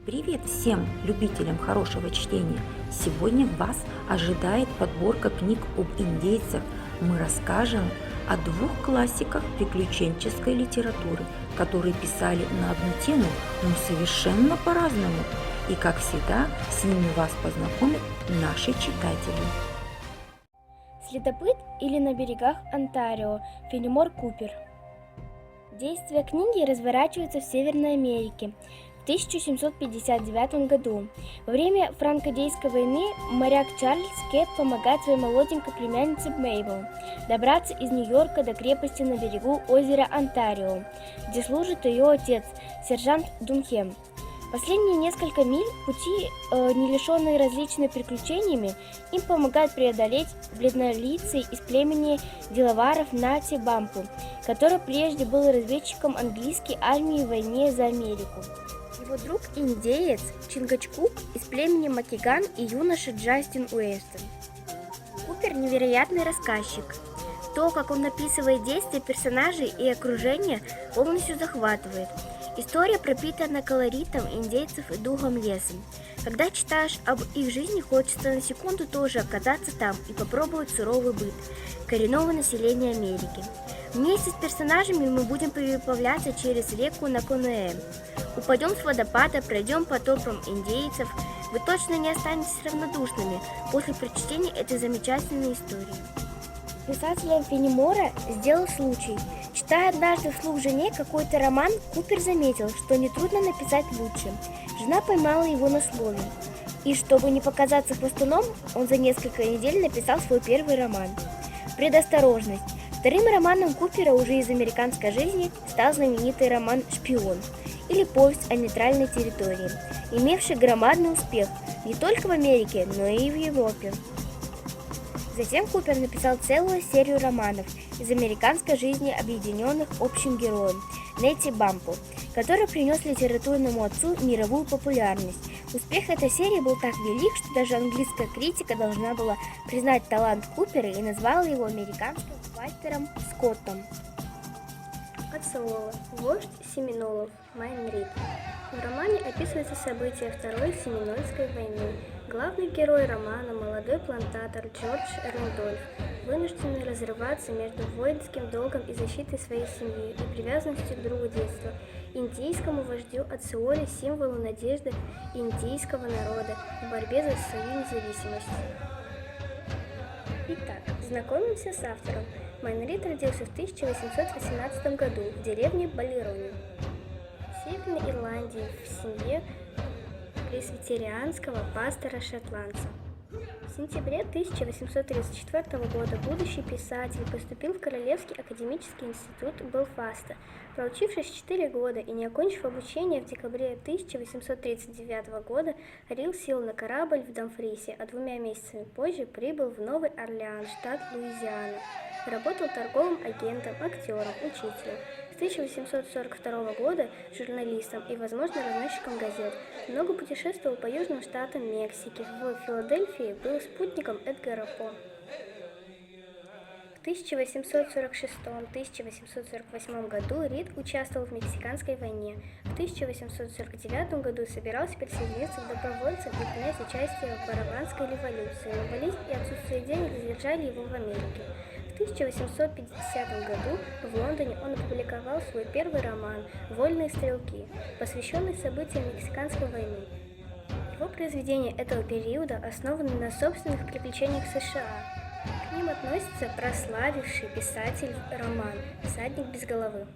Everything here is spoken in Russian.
Привет всем любителям хорошего чтения! Сегодня вас ожидает подборка книг об индейцах. Мы расскажем о двух классиках приключенческой литературы, которые писали на одну тему, но совершенно по-разному. И, как всегда, с ними вас познакомят наши читатели. Следопыт или на берегах Онтарио. Фенимор Купер. Действие книги разворачивается в Северной Америке в 1759 году. Во время франко-индейской войны моряк Чарльз Кэп помогает своей молоденькой племяннице Мейбл добраться из Нью-Йорка до крепости на берегу озера Онтарио, где служит ее отец, сержант Дунхем. Последние несколько миль пути, не лишенные различными приключениями, им помогает преодолеть бледнолицый из племени делаваров Нати Бампу, который прежде был разведчиком английской армии в войне за Америку. Его друг-индеец Чингачгук из племени Макиган и юноша Джастин Уэстон. Купер – невероятный рассказчик. То, как он описывает действия персонажей и окружения, полностью захватывает. История пропитана колоритом индейцев и духом леса. Когда читаешь об их жизни, хочется на секунду тоже оказаться там и попробовать суровый быт коренного населения Америки. Вместе с персонажами мы будем переправляться через реку на каноэ. Упадем с водопада, пройдем по тропам индейцев. Вы точно не останетесь равнодушными после прочтения этой замечательной истории. Писателем Фенимора сделал случай. Читая однажды вслух жене какой-то роман, Купер заметил, что нетрудно написать лучше. Жена поймала его на слове. И чтобы не показаться хвостуном, он за несколько недель написал свой первый роман. Предосторожность. Вторым романом Купера уже из американской жизни стал знаменитый роман «Шпион» или повесть о нейтральной территории, имевший громадный успех не только в Америке, но и в Европе. Затем Купер написал целую серию романов из американской жизни, объединенных общим героем Нати Бампу, который принес литературному отцу мировую популярность. Успех этой серии был так велик, что даже английская критика должна была признать талант Купера и назвала его американским Вальтером Скоттом. Ацеола. Вождь Семинолов. Майн Рид. В романе описываются события Второй Семинольской войны. Главный герой романа – молодой плантатор Джордж Рэндольф, вынужденный разрываться между воинским долгом и защитой своей семьи и привязанностью к другу детства, индейскому вождю Ацеоле, символу надежды индейского народа в борьбе за свою независимость. Итак, знакомимся с автором. Майн Рид родился в 1818 году в деревне Балерони, в Северной Ирландии, в семье пресвитерианского пастора-шотландца. В сентябре 1834 года будущий писатель поступил в Королевский академический институт Белфаста. Проучившись 4 года и не окончив обучение, в декабре 1839 года Рил сел на корабль в Дамфрисе, а 2 месяцами позже прибыл в Новый Орлеан, штат Луизиана. Работал торговым агентом, актером, учителем. С 1842 года журналистом и, возможно, разносчиком газет. Много путешествовал по южным штатам Мексики. В Филадельфии был спутником Эдгара По. В 1846-1848 году Рид участвовал в Мексиканской войне. В 1849 году собирался присоединиться к добровольцам и принять участие в Парагвайской революции, но болезнь и отсутствие денег задержали его в Америке. В 1850 году в Лондоне он опубликовал свой первый роман «Вольные стрелки», посвященный событиям Мексиканской войны. Его произведения этого периода основаны на собственных приключениях в США. К ним относится прославивший писатель роман «Всадник без головы».